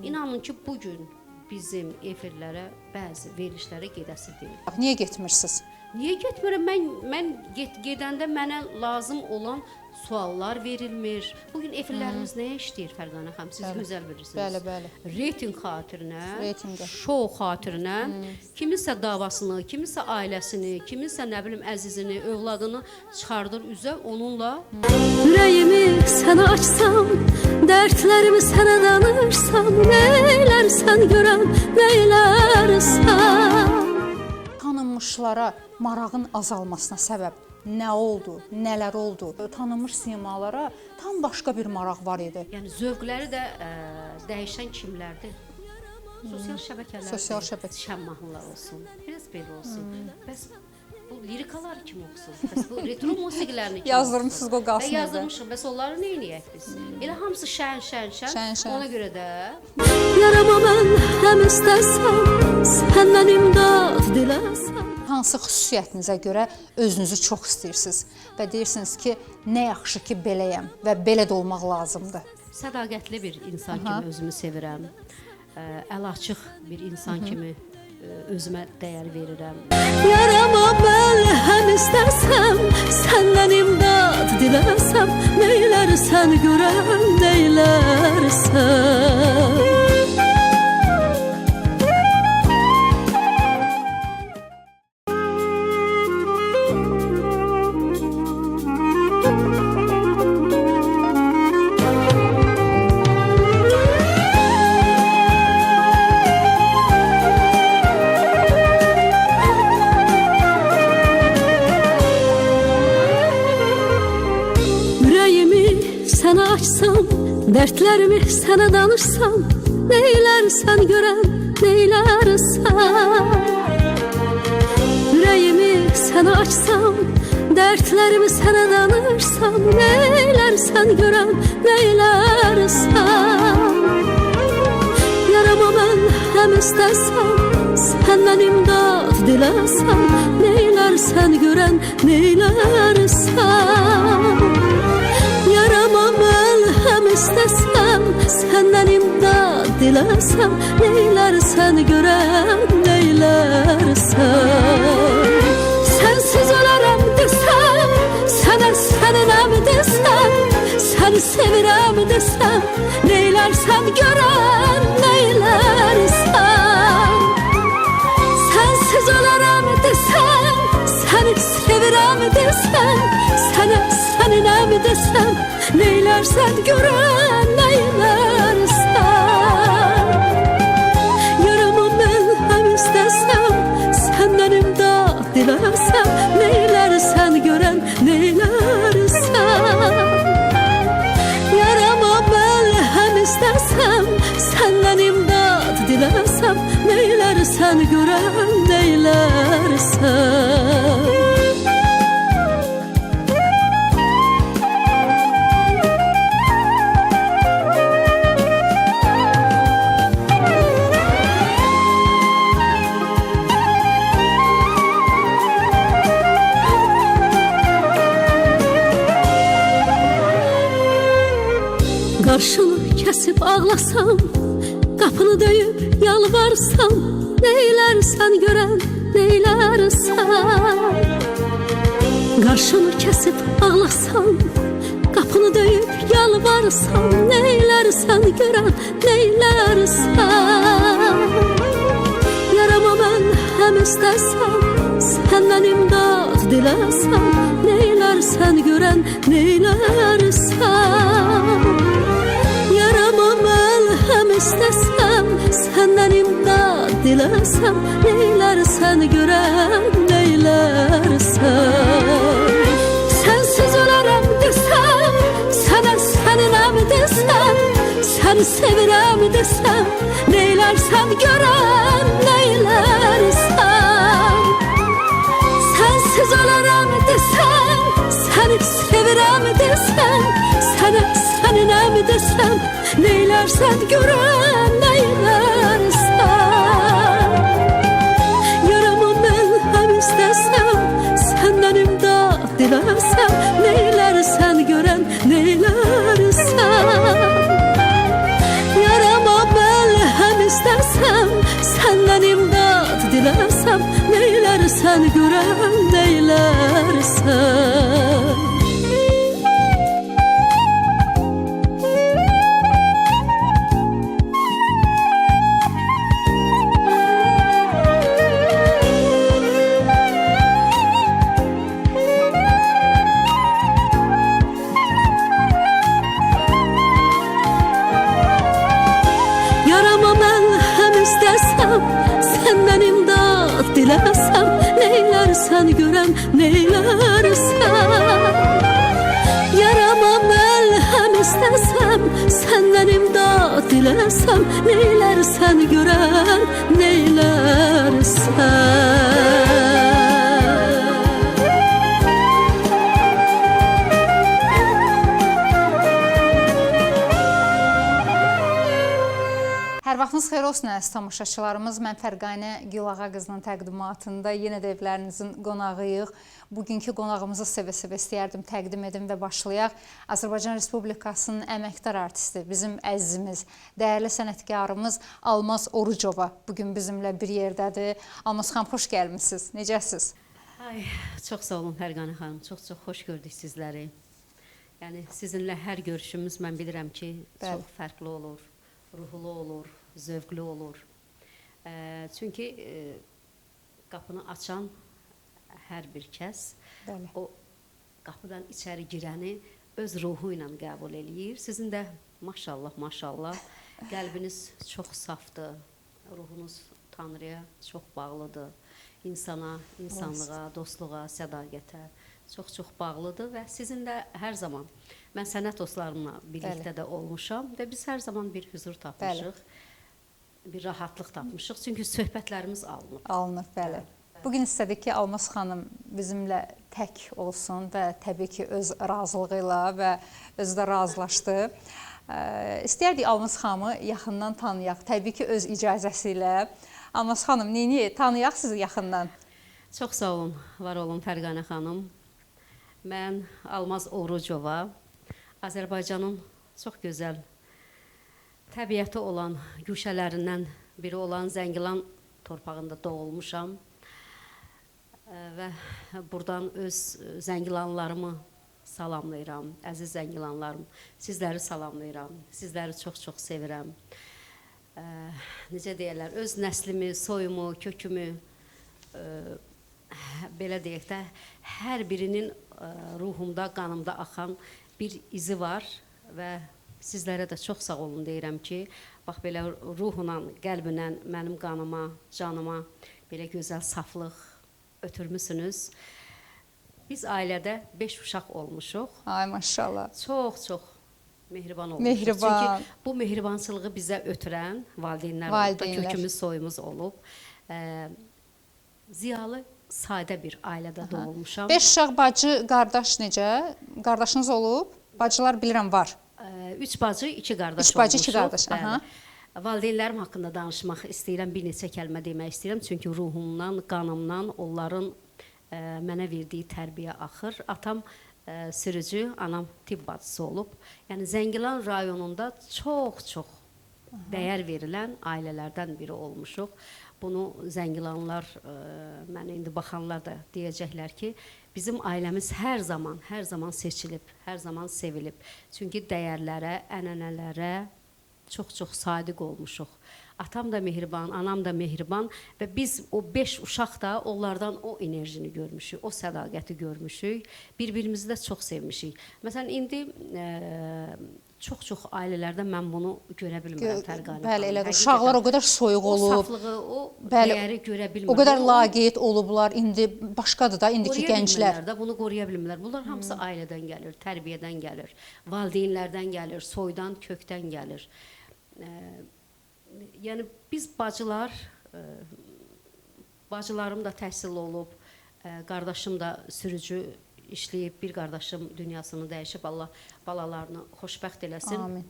İnanın ki bugün bizim efirlərə bəzi verilişlərə gedəsi deyil. Niyə getmirsiniz? Niyə getmirəm? Mən gedəndə mənə lazım olan suallar verilmir. Bugün efirlərimiz nəyə işləyir Fərqanə xanım? Siz gözəl bilirsiniz. Bəli. Reyting xatirinə, Reytingə. şou xatirinə, kiminsə davasını, kiminsə ailəsini, kiminsə nə bilim əzizini, övladını çıxardır üzə onunla. Ürəyimi sənə açsam, dərdlərimi sənə danırsam, neylərsən görəm, neylərsən. Tanınmışlara marağın azalmasına səbəb nə oldu, nələr oldu? Tanınmış simalara tam başqa bir maraq var idi. Yəni zövqləri də dəyişən kimlərdir? Sosial şəbəkələr. Sosial şəbəkə. Şən mahnılar olsun, biraz belə olsun. Bəs bu lirikalar kim oxusun? Bəs bu retro musiqilərini kim Yazdırmışsınız o qalsın. Yazılmışıq. Bəs onları nə edək biz? Elə hamısı şən. Şən. Ona görə də Yarama mən həm istəsəm, səndən imdad diləsəm. Hansı xüsusiyyətinizə görə özünüzü çox istəyirsiniz və deyirsiniz ki, nə yaxşı ki beləyəm və belə də olmaq lazımdır. sədaqətli bir insan kimi özümü sevirəm. Əl açıq bir insan kimi özümə dəyər verirəm. Yarama mən həm istəsəm, səndən imdad diləsəm, neylərsən görəm, neylərsən. Sənə açsam, dərdlərimi sənə danışsam, neylərsən görən, neylərsən. Ürəyimi sənə açsam, dərdlərimi sənə danışsam, neylərsən görən, neylərsən. Yarama mən həm istəsəm, səndən imdad diləsəm, neylərsən görən, neylərsən. Yarama mən həm istəsəm, səndən imdad diləsəm, neylərsən görəm, neylərsən. Sənsiz ölərəm desəm, sənə səninəm desəm, səni sevirəm desəm, neylərsən görəm, neylərsən. Sənsiz ölərəm desəm, səni sevirəm desəm, sənə səninəm desəm, neylərsən görən, neylərsən. Yarama mən həm istəsəm, səndən imdad diləsəm, neylərsən görən, neylərsən. Yarama mən həm istəsəm, səndən imdad diləsəm, neylərsən görən, neylərsən. Qarşını kəsib ağlasam, qapını döyüb yalvarsam, neylərsən görən, neylərsən. Qarşını kəsib ağlasam, qapını döyüb yalvarsam, neylərsən görən, neylərsən. Yarama mən həm istəsəm, səndən imdad diləsəm, neylərsən görən, neylərsən. Yarama mən həm istəsəm, səndən imdad diləsəm, neylərsən görən, neylərsən. Sənsiz ölərəm desəm, sənə səninəm desəm, səni sevirəm desəm, neylərsən görən, neylərsən. Sənsiz ölərəm desəm, səni sevirəm desəm, sənə səninəm desəm, neylərsən görən, neylərsən. Yarama mən həm istəsəm, səndən imdad diləsəm, neylərsən görən, neylərsən. Yarama mən istəsəm, səndən imdad diləsəm, neylərsən görəm, neylərsən. Səndən imdad diləsəm, neylərsən görəm, neylərsən. Yarama məlhəm istəsəm, səndən imdad diləsəm, neylərsən görəm, neylərsən. Hər vaxtınız xeyir olsun əziz tamaşaçılarımız. Mən Fərqanə Gülağa qızının təqdimatında yenə də evlərinizin qonağıyıq. Bugünkü qonağımızı sevə-sevə istəyərdim təqdim edim və başlayaq. Azərbaycan Respublikasının əməkdar artisti, bizim əzizimiz, dəyərli sənətkarımız Almaz Orucova bugün bizimlə bir yerdədir. Almaz xanım, xoş gəlmisiniz. Necəsiz? Ay, çox sağ olun Fərqanə xanım. Çox xoş gördük sizləri. Yəni sizinlə hər görüşümüz mən bilirəm ki, çox fərqli olur. Ruhlu olur, zövqlü olur. Çünki qapını açan hər bir kəs o qapıdan içəri girəni öz ruhu ilə qəbul eləyir. Sizin də maşallah, qəlbiniz çox safdır, ruhunuz Tanrıya çox bağlıdır. İnsana, insanlığa, dostluğa, sədaqətə çox bağlıdır və sizinlə hər zaman mən sənət dostlarımla birlikdə də olmuşam və biz hər zaman bir huzur tapmışıq, bir rahatlıq tapmışıq. Çünki söhbətlərimiz alınır. Alınır, bəli. Bugün istədik ki, Almaz xanım bizimlə tək olsun və təbii ki, öz razılığı ilə və özü də razılaşdı. İstəyərdik Almaz xanımı yaxından tanıyaq, təbii ki, öz icazəsi ilə. Almaz xanım, neyini tanıyaq sizi yaxından? Çox sağ olun, var olun Fərqanə xanım. Mən Almaz Orucova, Azərbaycanın çox gözəl təbiəti olan güşələrindən biri olan Zəngilan torpağında doğulmuşam və buradan öz Zəngilanlarımı salamlayıram, əziz Zəngilanlarım, sizləri salamlayıram, sizləri çox sevirəm. Necə deyərlər, öz nəslimi, soyumu, kökümü, belə deyək də, hər birinin ruhumda, qanımda axan bir izi var və sizlərə də çox sağ olun deyirəm ki, bax belə ruhla, qəlbinə, mənim qanıma, canıma belə gözəl saflıq ötürmüsünüz. Biz ailədə 5 uşaq olmuşuq. Ay maşallah. Çox mehriban olmuşuq. Mehriban. Çünki bu mehribançılığı bizə ötürən valideynlər olub, kökümüz, soyumuz olub. Ziyalı, sadə bir ailədə doğulmuşam. 5 uşaq, bacı, qardaş necə? Qardaşınız olub? Bacılar bilirəm var. 3 bacı, 2 qardaş olmuşuq. 3 bacı, 2 qardaş. Valideynlərim haqqında danışmaq istəyirəm, bir neçə kəlmə demək istəyirəm. Çünki ruhumdan, qanımdan onların mənə verdiyi tərbiyə axır. Atam sürücü, anam tibb bacısı olub. Yəni Zəngilan rayonunda çox dəyər verilən ailələrdən biri olmuşuq. Bunu Zəngilanlar, mənə indi baxanlar da deyəcəklər ki, bizim ailəmiz hər zaman seçilib, hər zaman sevilib. Çünki dəyərlərə, ənənələrə çox sadiq olmuşuq. Atam da mehriban, anam da mehriban və biz o 5 uşaq da onlardan o enerjini görmüşük, o sədaqəti görmüşük. Bir-birimizi də çox sevmişik. Məsələn, indi çox ailələrdə mən bunu görə bilmirəm Fərqanə. Bəli, elədir. Uşaqlar o qədər soyuq olub. O saflığı, o dəyəri görə bilmirəm. O qədər laqeyd olublar. İndi başqadır da, indiki gənclər. Bunu qoruya bilmirlər. Bunlar hamısı ailədən gəlir, tərbiyədən gəlir, valideynlərdən gəlir, soydan, kökdən gəlir. Yəni biz bacılarım da təhsil olub, qardaşım da sürücü işləyib, bir qardaşım dünyasını dəyişib, Allah balalarını xoşbəxt eləsin. Amin.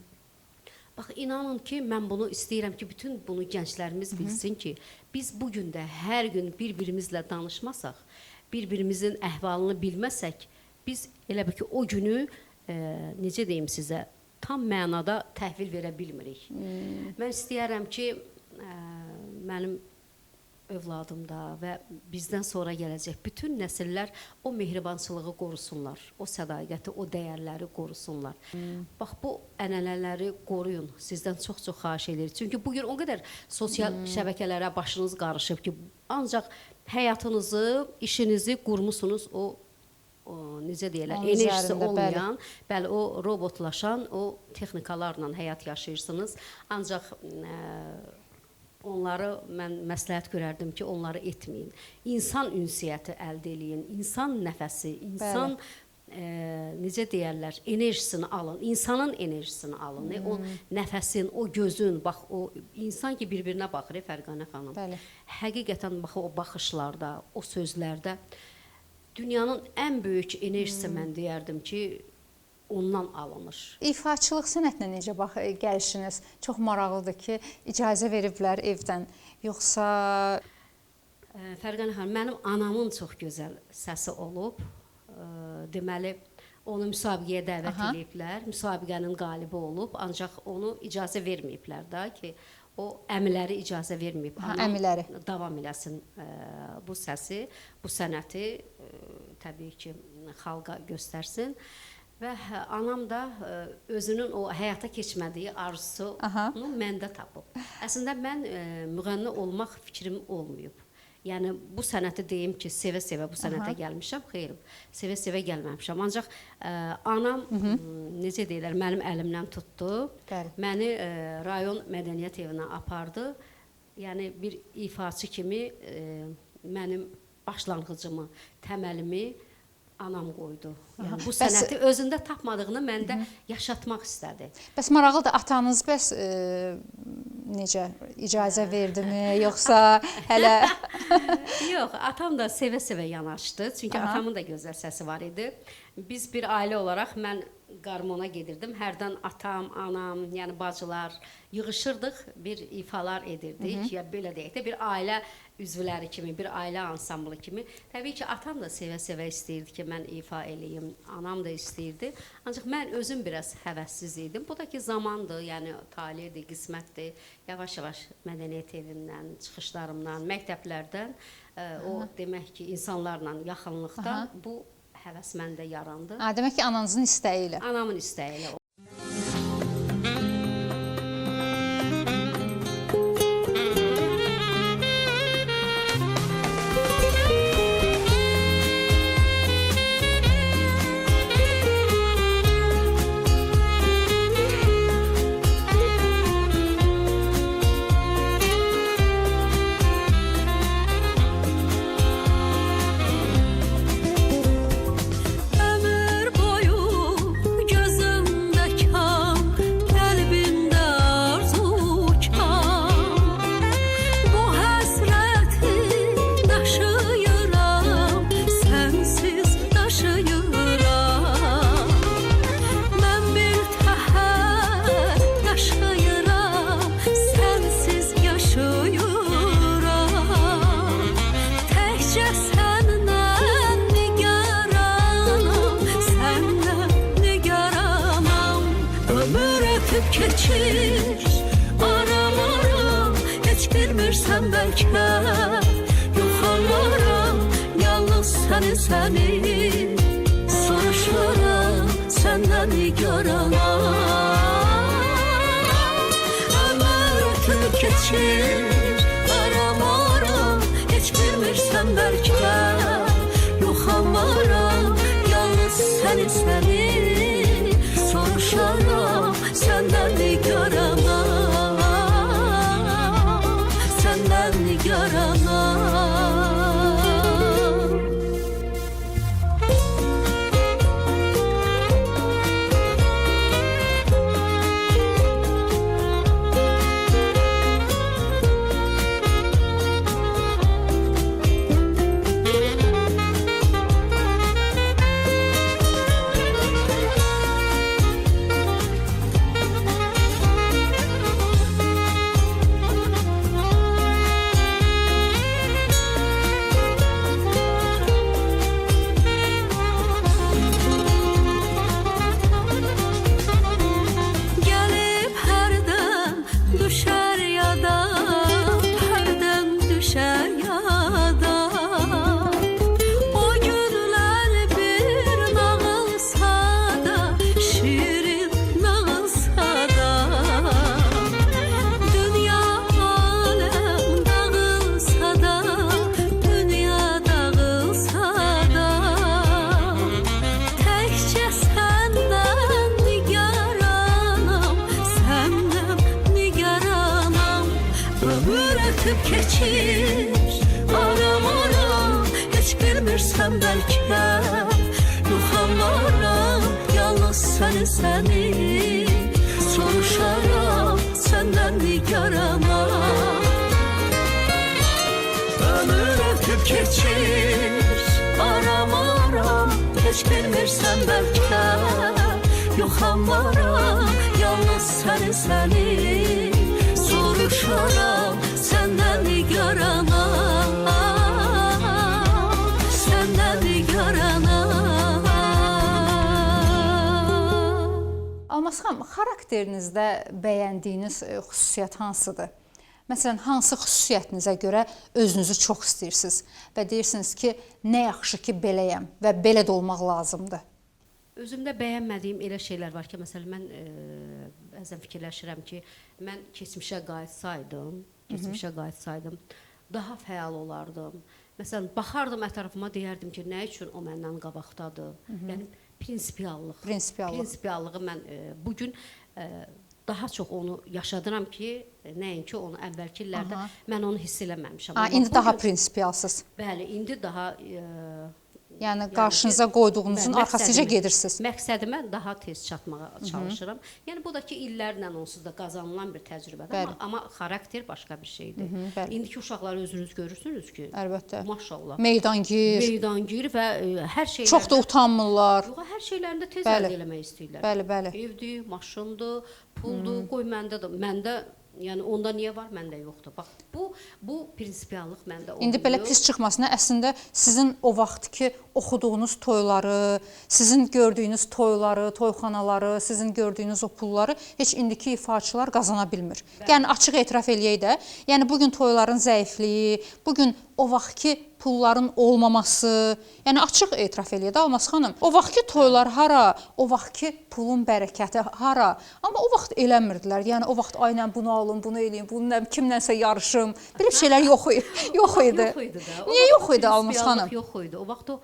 Bax, inanın ki, mən bunu istəyirəm ki, bütün bunu gənclərimiz bilsin ki, biz bugün də hər gün bir-birimizlə danışmasaq, bir-birimizin əhvalını bilməsək, biz elə bir ki, o günü, necə deyim sizə, tam mənada təhvil verə bilmirik. Mən istəyərəm ki, mənim övladımda və bizdən sonra gələcək bütün nəsillər o mehribançılığı qorusunlar, o sədaqəti, o dəyərləri qorusunlar. Bax, bu ənənələri qoruyun, sizdən çox-çox xahiş edirik. Çünki bugün o qədər sosial şəbəkələrə başınız qarışıb ki, ancaq həyatınızı, işinizi qurmusunuz o necə deyirlər, enerjisi olmayan, bəli, o robotlaşan, o texnikalarla həyat yaşayırsınız. Ancaq onları mən məsləhət görərdim ki, onları etməyin. İnsan ünsiyyəti əldə eləyin, insan nəfəsi, insan necə deyərlər, enerjisini alın, insanın enerjisini alın. O nəfəsin, o gözün, bax, o insan ki, bir-birinə baxır, Fərqanə xanım. Bəli. Həqiqətən bax, o baxışlarda, o sözlərdə dünyanın ən böyük enerjisi mən deyərdim ki, ondan alınır. İfaçılıq sənətinə necə gəlişiniz? Çox maraqlıdır ki, icazə veriblər evdən. Yoxsa... Fərqanə xanım, mənim anamın çox gözəl səsi olub. Deməli, onu müsabiqəyə dəvət ediblər. Müsabiqənin qalibi olub. Ancaq onu icazə verməyiblər da ki, o əmiləri icazə verməyib. Əmiləri. Davam eləsin bu səsi, bu sənəti təbii ki, xalqa göstərsin. Və anam da özünün o həyata keçmədiyi arzusunu məndə tapıb. Əslində, mən müğənni olmaq fikrim olmayıb. Yəni, bu sənəti deyim ki, sevə-sevə bu sənətə gəlmişəm, xeyr, sevə-sevə gəlməmişəm. Ancaq anam, necə deyirlər, mənim əlimdən tutdu, məni rayon mədəniyyət evinə apardı. Yəni, bir ifaçı kimi mənim başlanğıcımı, təməlimi anam qoydu. Yəni, bu sənəti özündə tapmadığını məndə yaşatmaq istədi. Bəs maraqlıdır, atanız necə, icazə verdimi, yoxsa hələ... Yox, atam da sevə-sevə yanaşdı. Çünki atamın da gözəl səsi var idi. Biz bir ailə olaraq, mən qarmona gedirdim. Hərdən atam, anam, yəni bacılar yığışırdıq, bir ifalar edirdik. Ya belə deyək də, bir ailə üzvləri kimi, bir ailə ansamblı kimi. Təbii ki, atam da sevə-sevə istəyirdi ki, mən ifa eləyim. Anam da istəyirdi. Ancaq mən özüm biraz həvəssiz idim. Bu da ki, zamandır, yəni talihdir, qismətdir. Yavaş-yavaş mədəniyyət evindən, çıxışlarımdan, məktəblərdən, o demək ki, insanlarla yaxınlıqdan bu həvəs məndə yarandı. Demək ki, ananızın istəyi ilə. Anamın istəyi ilə. Keçir aram-aram, heç bilmirsən bəlkə. Yoxalaram, yalnız səni soruşaram, səndən nigaranam. Ömür ötüb keçir aram-aram, heç bilmirsən bəlkə. Yoxalaram, yalnız səni soruşaram, səndən nigaranam, səndən nigaranam. ötüb keçir aram-aram, heç bilmirsən bəlkə yoxamaram, yalnız səni soruşaram, səndən nigarama. Ömür ötüb keçir aram-aram, heç bilmirsən bəlkə yoxamaram, yalnız səni soruşaram, səndən nigarama, səndən nigarama. Almaz xanım, xarakterinizdə bəyəndiyiniz xüsusiyyət hansıdır? Məsələn, hansı xüsusiyyətinizə görə özünüzü çox istəyirsiniz və deyirsiniz ki, nə yaxşı ki, beləyəm və belə də olmaq lazımdır? Özümdə bəyənmədiyim elə şeylər var ki, məsələn, mən bəzən fikirləşirəm ki, mən keçmişə qayıtsaydım, daha fəal olardım. Məsələn, baxardım ətrafıma, deyərdim ki, nə üçün o məndən qabaqdadır? Yəni, prinsipiallığı mən bugün daha çox onu yaşadıram ki, nəinki onu əvvəlki illərdə mən onu hiss eləməmişəm. İndi daha prinsipialsız. Bəli, indi daha... Yəni, qarşınıza qoyduğunuzun arxasıca gedirsiniz. Məqsədimə daha tez çatmağa çalışıram. Yəni, bu da ki, illərlə onsuz da qazanılan bir təcrübədir. Amma xarakter başqa bir şeydir. İndiki uşaqları özünüz görürsünüz ki, maşallah. Meydangir və hər şeylərdə... Çox da utanmırlar. Hər şeylərində tez əldə eləmək istəyirlər. Bəli. Evdir, maşındır, puldur, qoy məndə də. Məndə, yəni onda niyə var, məndə yoxdur. Bax, bu prinsipiallıq məndə olmuyor. İndi belə pis çıxmasına əslində sizin o vaxt ki, oxuduğunuz toyları, sizin gördüyünüz toyları, toyxanaları, sizin gördüyünüz o pulları heç indiki ifaçılar qazana bilmir. Yəni, açıq etiraf eləyək də, yəni bugün toyların zəifliyi, bugün o vaxt ki, pulların olmaması, yəni açıq etiraf eləyək də Almaz xanım. O vaxt ki, toylar hara, o vaxt ki, pulun bərəkəti hara. Amma o vaxt eləmirdilər. Yəni, o vaxt aynen bunu alın, bunu eləyin, kimlənsə yarışım. Belə şeylər yox idi. Niyə yox idi Almaz xanım? Yox idi. O vaxt o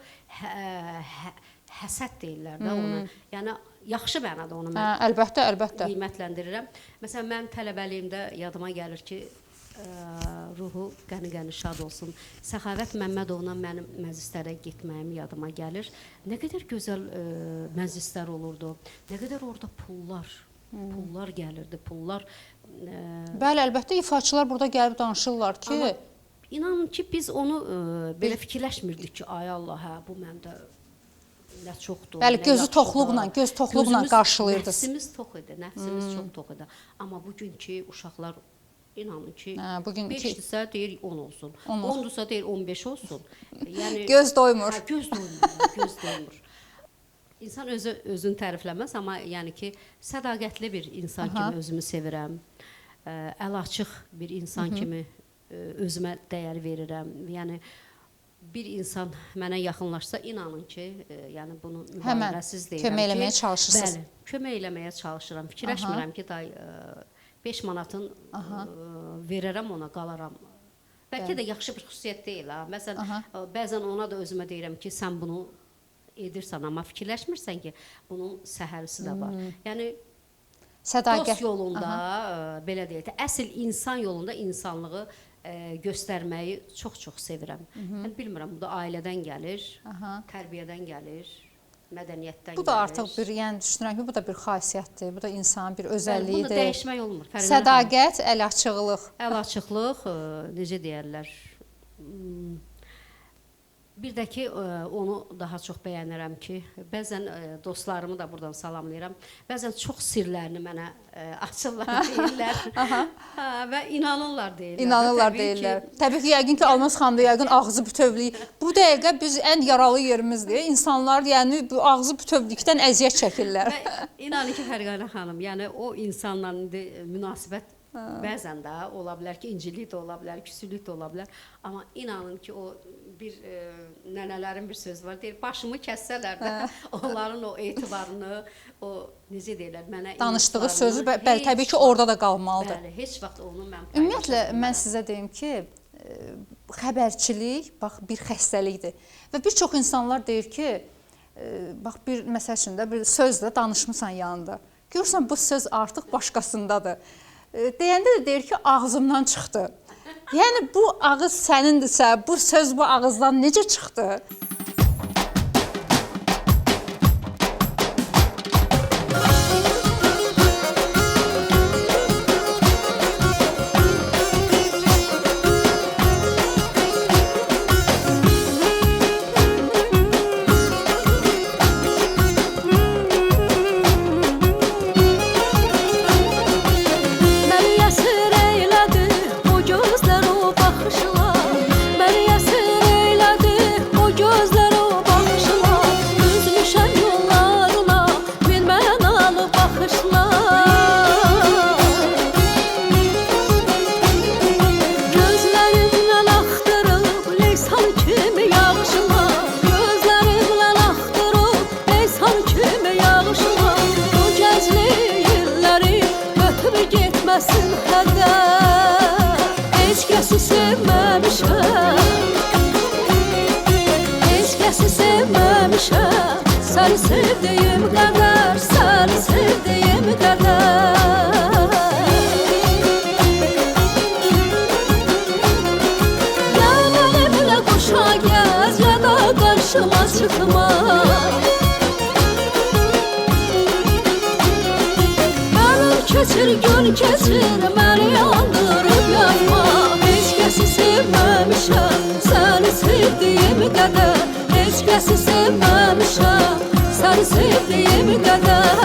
həsəd deyirlər də ona. Yəni, yaxşı mənada onu mən əlbəttə qiymətləndirirəm. Məsələn, mən tələbəliyimdə yadıma gəlir ki, ruhu qəni şad olsun. Səxavət Məmmədovla mənim məclislərə getməyim yadıma gəlir. Nə qədər gözəl məclislər olurdu. Nə qədər orada pullar gəlirdi, pullar. Bəli, əlbəttə ifaçılar burada gəlib danışırlar ki... Amma inanın ki, biz onu belə fikirləşmirdik ki, ay Allah, hə, bu məndə nə çoxdur. Bəli, göz toxluqla qarşılayırdınız. Nəfsimiz tox idi, nəfsimiz çox tox idi. Amma bugünkü uşaqlar İnanın ki, 5-dirsə deyir 10 olsun, 10-dursa deyir 15 olsun. Göz doymur. Göz doymur. İnsan özünü tərifləməz, amma yəni ki, sədaqətli bir insan kimi özümü sevirəm. Əl açıq bir insan kimi özümə dəyər verirəm. Yəni, bir insan mənə yaxınlaşsa, inanın ki, yəni bunu mübarəsiz deyirəm ki, kömək eləməyə çalışırsınız. Bəli, kömək eləməyə çalışıram. Fikirləşmirəm ki, 5 manatın verərəm ona, qalaram. Bəlkə də yaxşı bir xüsusiyyət deyil. Məsələn, bəzən ona da özümə deyirəm ki, sən bunu edirsən, amma fikirləşmirsən ki, bunun səhərisi də var. Yəni, dost yolunda, belə deyək də, əsl insan yolunda insanlığı göstərməyi çox-çox sevirəm. Mən bilmirəm, bu da ailədən gəlir, tərbiyədən gəlir, mədəniyyətdən gəlir. Bu da artıq bir, yəni düşünürəm ki, bu da bir xasiyyətdir, bu da insanın bir özəlliyidir. Bunu dəyişmək olmur. Sədaqət, əl açıqlıq. Əl açıqlıq, necə deyərlər, bir də ki, onu daha çox bəyənirəm ki, bəzən dostlarımı da buradan salamlayıram, bəzən çox sirlərini mənə açırlar deyirlər və inanırlar deyirlər. Təbii ki, yəqin ki, Almaz xanımda yəqin ağzı bütövlük. Bu dəqiqə biz ən yaralı yerimizdir. İnsanlar yəni bu ağzı bütövlükdən əziyyət çəkirlər. İnanın ki, Fərqanə xanım, yəni o insanla münasibət bəzən də ola bilər ki, incilik də ola bilər, küsülük də ola bilər. Amma inanın ki, o bir nənələrin bir sözü var, deyir, başımı kəssələr də onların o etibarını, o necə deyirlər, mənə danışdığı sözü, bəli, təbii ki, orada da qalmalıdır. Bəli, heç vaxt onu mən paylaşmıram. Ümumiyyətlə, mən sizə deyim ki, xəbərçilik, bax, bir xəstəlikdir. Və bir çox insanlar deyir ki, bax, bir məsəl üçün də bir sözlə danışmısan yanında. Görürsən, bu söz artıq başqasındadır. Deyəndə də deyir ki, ağzımdan çıxdı. Yəni bu ağız sənindirsə, bu söz bu ağızdan necə çıxdı? Məni əsir eylədi o gözlər, o baxışlar. Məni əsir eylədi o gözlər, o baxışlar. Üzmüşəm yollarına bilmənalı baxışlar. Gözlərimdən axtırıb leysan kimi yağışlar. Gözlərimdən axtırıb leysan kimi yağışlar. O gəzli illəri götürüb getməsin hədər. Heç kəsi sevməmişəm, heç kəsi sevməmişəm. Səni sevdiyim qədər, səni sevdiyim qədər. Ya mənimlə qoşa gəz, ya da qarşıma çıxma. Ömür keçir, gün keçir, məni yandırıb yanma. Heç kəsi sevməmişəm, səni sevdiyim qədər. Heç kəsi sevməmişəm, səni sevdiyim qədər.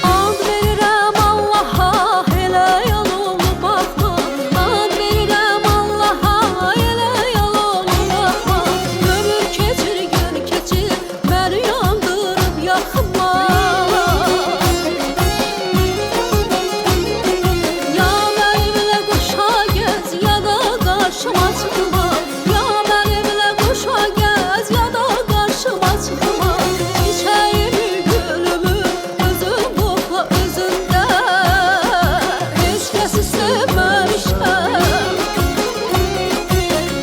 And verirəm Allaha, elə yolunu baxma. And verirəm Allaha, elə yolunu baxma. Ömür keçir, gün keçir, məni yandırıb yaxma. Ya mənimlə qoşa gəz, ya da qarşıma çıxma. Ya mənimlə qoşa gəz, ya da qarşıma çıxma. Çiçəyimi, gülümü özün qoxla özündə. Heç kəsi sevməmişəm,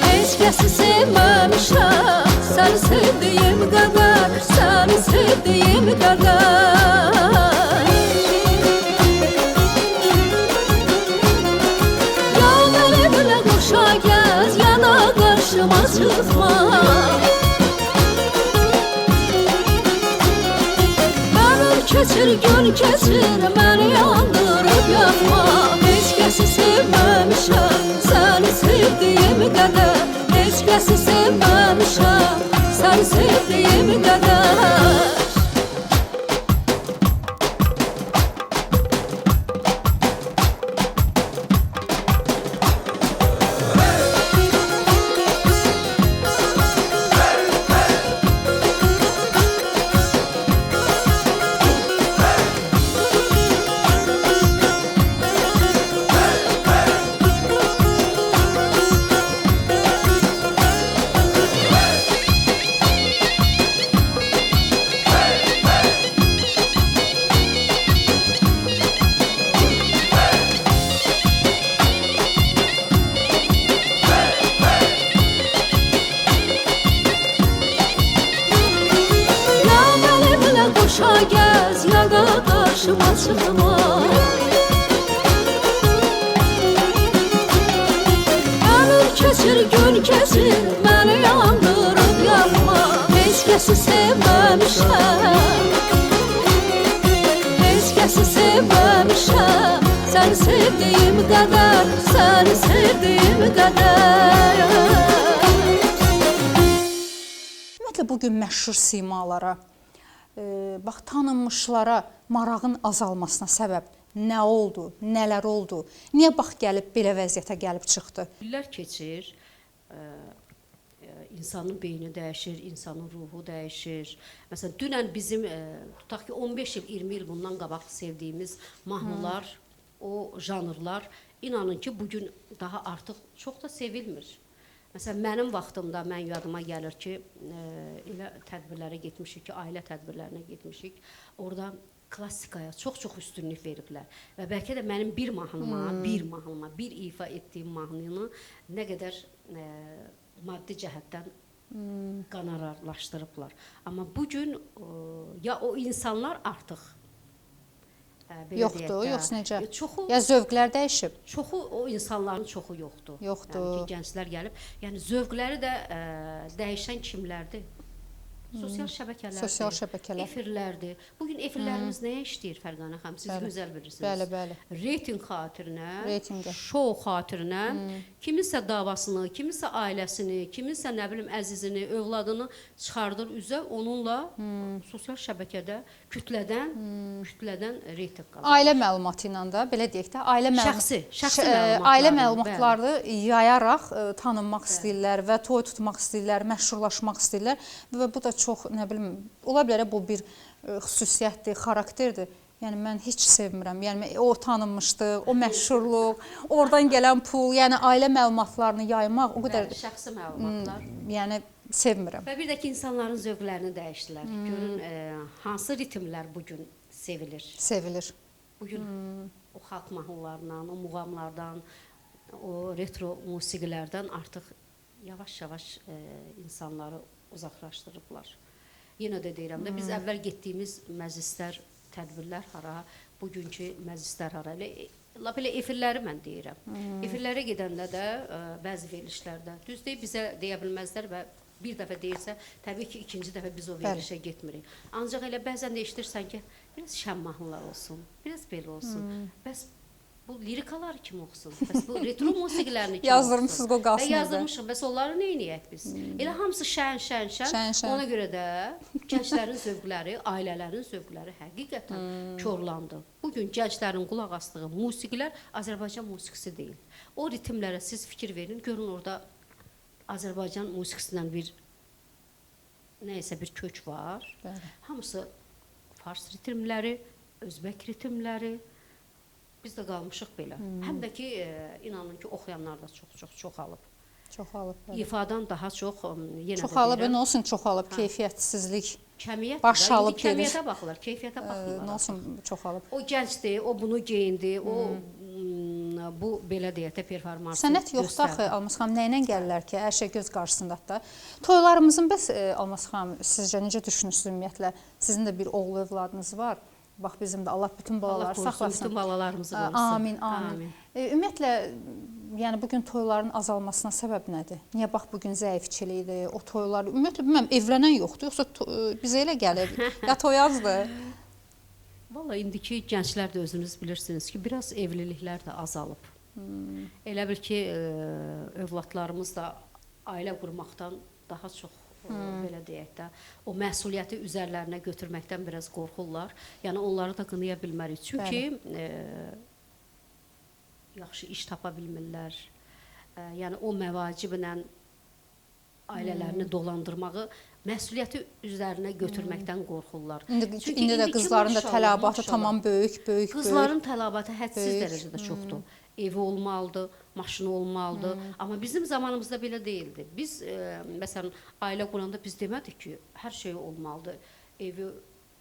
heç kəsi sevməmişəm. Səni sevdiyim qədər, səni sevdiyim qədər. Ya mənimlə qoşa gəz, ya da qarşıma çıxma. Ömür keçir, gün keçir, məni yandırıb yaxma. Heç kəsi sevməmişəm, səni sevdiyim qədər. Heç kəsi sevməmişəm, səni sevdiyim qədər. Ya mənimlə qoşa gəz, ya da qarşıma çıxma. Ömür keçir, gün keçir, məni yandırıb yanma. Heç kəsi sevməmişəm, heç kəsi sevməmişəm. Səni sevdiyim qədər, səni sevdiyim qədər. Ümumiyyətlə bugün məşhur simalara, bax tanınmışlara marağın azalmasına səbəb nə oldu, nələr oldu? Niyə bax gəlib belə vəziyyətə gəlib çıxdı? İllər keçir, insanın beyni dəyişir, insanın ruhu dəyişir. Məsələn, dünən bizim tutaq ki 15 il, 20 il bundan qabaq sevdiyimiz mahnılar, o janrlar inanın ki bugün daha artıq çox da sevilmir. Məsələn, mənim vaxtımda mən yadıma gəlir ki, elə tədbirlərə getmişik ki, ailə tədbirlərinə getmişik. Orada klassikaya çox üstünlük veriblər. Və bəlkə də mənim bir mahnıma, bir ifa etdiyim mahnını nə qədər maddi cəhətdən qanararlaşdırıblar. Amma bu gün ya o insanlar artıq belə Yoxdur, deyək də, yoxsa necə? çoxu Ya zövqlər dəyişib. Çoxu o insanların çoxu yoxdur. Yoxdur. Yəni ki, gənclər gəlib. Yəni zövqləri də dəyişən kimlərdir? Sosial şəbəkələrdir. Sosial şəbəkələr. Efirlərdir. Bugün efirlərimiz nəyə işləyir Fərqanə xanım? Siz gözəl bilirsiniz. Bəli, bəli. Reytinq xatirinə, Reytinqə. şou xatirinə, kiminsə davasını, kiminsə ailəsini, kiminsə nə bilim əzizini, övladını çıxardır üzə, onunla sosial şəbəkədə kütlədən reytinq qazanır. Ailə məlumatı ilə də belə deyək də, Şəxsi məlumatlar. ailə məlumatlarını yayaraq tanınmaq istəyirlər və toy tutmaq istəyirlər, məşhurlaşmaq istəyirlər və bu da çox nə bilim, ola bilər bu bir xüsusiyyətdir, xarakterdir. Yəni mən heç sevmirəm. Yəni o tanınmışlıq, o məşhurluq, oradan gələn pul, yəni ailə məlumatlarını yaymaq o qədər şəxsi məlumatlar. Yəni sevmirəm. Və bir də ki, insanların zövqlərini dəyişdilər. Görün hansı ritmlər bu gün sevilir. Sevilir. Bu gün o xalq mahnılarından, o muğamlardan, o retro musiqilərdən artıq yavaş-yavaş insanları uzaqlaşdırıblar. Yenə də deyirəm də biz əvvəl getdiyimiz məclislər, tədbirlər hara, bugünkü məclislər hara. Lap elə efirləri mən deyirəm. Efirlərə gedəndə də bəzi verilişlərdə düz deyib bizə deyə bilməzlər və bir dəfə deyirsə, təbii ki, ikinci dəfə biz o verilişə getmirik. Ancaq elə bəzən də eşidirsən ki, biraz şən mahnılar olsun, biraz belə olsun. Bəs bu lirikalar kim oxusun? Bəs bu retro musiqilərini kim Yazdırmışsınız o qalsın. Yazdırmışıq. Bəs onları nə edək biz? Elə hamısı şən. Ona görə də gənclərin zövqləri, ailələrin zövqləri həqiqətən korlandı. Bugün gənclərin qulaq asdığı musiqilər Azərbaycan musiqisi deyil. O ritmlərə siz fikir verin, görün orada Azərbaycan musiqisindən bir kök var. Hamısı fars ritmləri, özbək ritmləri. Biz də qalmışıq belə. Həm də ki, inanın ki, oxuyanlar da çox çoxalıb. Çoxalıb. İfadan daha çox, yenə də çoxalıb, nə olsun çoxalıb, keyfiyyətsizlik. Kəmiyyət baş alıb gedir. Kəmiyyətə baxırlar, keyfiyyətə baxırlar. Nə olsun çoxalıb. O gəncdir, o bunu geyindi, o bu belə deyək də performansı Sənət yoxdur axı, Almaz xanım, nə ilə gəlirlər ki, hər şey göz qarşısındadır da. Toylarımızın bəs Almaz xanım, sizcə necə düşünürsünüz ümumiyyətlə? Sizin də bir oğlu övladınız var. Bax bizim də Allah bütün balaları saxlasın. Bütün balalarımızı qorusun. Amin. Ümumiyyətlə, yəni bugün toyların azalmasına səbəb nədir? Niyə bax bugün zəifçilikdir, o toylar, ümumiyyətlə bilməm, evlənən yoxdur, yoxsa bizə elə gəlir, ya toyazdır? Valla indiki gənclər də özünüz bilirsiniz ki, biraz evliliklər də azalıb. Elə bil ki, övladlarımız da ailə qurmaqdan daha çox belə deyək də, o məsuliyyəti üzərlərinə götürməkdən biraz qorxurlar. Yəni onları da qınaya bilmərik. Çünki yaxşı iş tapa bilmirlər. Yəni o məvaciblə ailələrini dolandırmağı məsuliyyəti üzərinə götürməkdən qorxurlar. İndi də qızların da tələbatı tamam böyük. Qızların tələbatı hədsiz dərəcədə çoxdur. Evi olmalıdır, maşını olmalıdır. Amma bizim zamanımızda belə deyildi. Biz, məsələn, ailə quranda biz demədik ki, hər şey olmalıdır.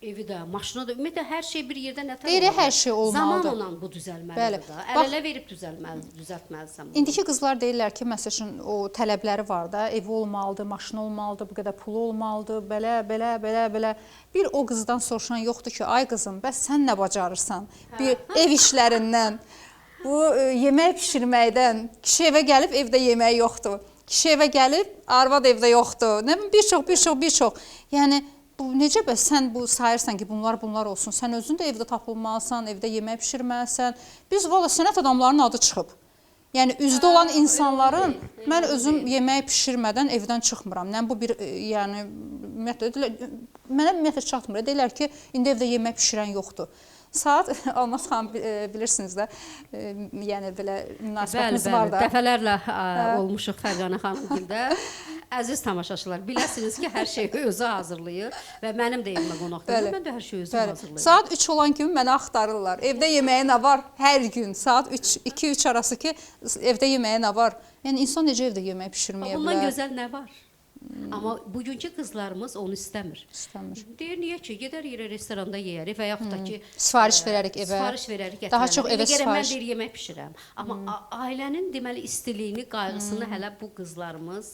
Evi də, maşını da, ümumiyyətlə, hər şey bir yerdə nətər olmalıdır. Deyir, hər şey olmalıdır. Zamanla bu düzəlməlidir da. Əl-ələ verib düzəltməlisən bunu. İndiki qızlar deyirlər ki, məsələn, o tələbləri var da, evi olmalıdır, maşını olmalıdır, bu qədər pulu olmalıdır, belə. Bir o qızdan soruşan yoxdur ki, ay qızım, bəs sən nə bacarırsan? Bir ev işlərindən, bu yemək pişirməkdən, kişi evə gəlib, evdə yemək yoxdur. Kişi evə gəlib, arvad evdə yoxdur. Nə bilim, bir çox. Yəni, bu necə bəs sən bu sayırsan ki, bunlar olsun. Sən özün də evdə tapılmalısan, evdə yemək pişirməlisən. Biz valla sənət adamlarının adı çıxıb. Yəni üzdə olan insanların mən özüm yemək pişirmədən evdən çıxmıram. Yəni bu bir yəni mənə ümumiyyətlə çatmır. Deyirlər ki, indi evdə yemək pişirən yoxdur. Saat Almaz xanım bilirsiniz də, yəni belə münasibətimiz var da. Dəfələrlə olmuşuq Fərqanə xanımgildə. Əziz tamaşaçılar, biləsiniz ki, hər şeyi özü hazırlayır və mənim də evimə qonaqdır. Mən də hər şeyi özüm hazırlayıram. Saat 3 olan kimi mənə axtarırlar. Evdə yeməyə nə var? Hər gün saat 2-3 arası ki, evdə yeməyə nə var? Yəni insan necə evdə yemək pişirməyə bilər? Bundan gözəl nə var? Amma bugünkü qızlarımız onu istəmir. İstəmir. Deyir, niyə ki, gedər yerə restoranda yeyərik və yaxud da ki, Sifariş verərik evə. Sifariş verərik, Daha gətirərik. çox evə Gərək mən sifariş. deyir yemək bişirəm. Amma ailənin deməli istiliyini, qayğısını hələ bu qızlarımız,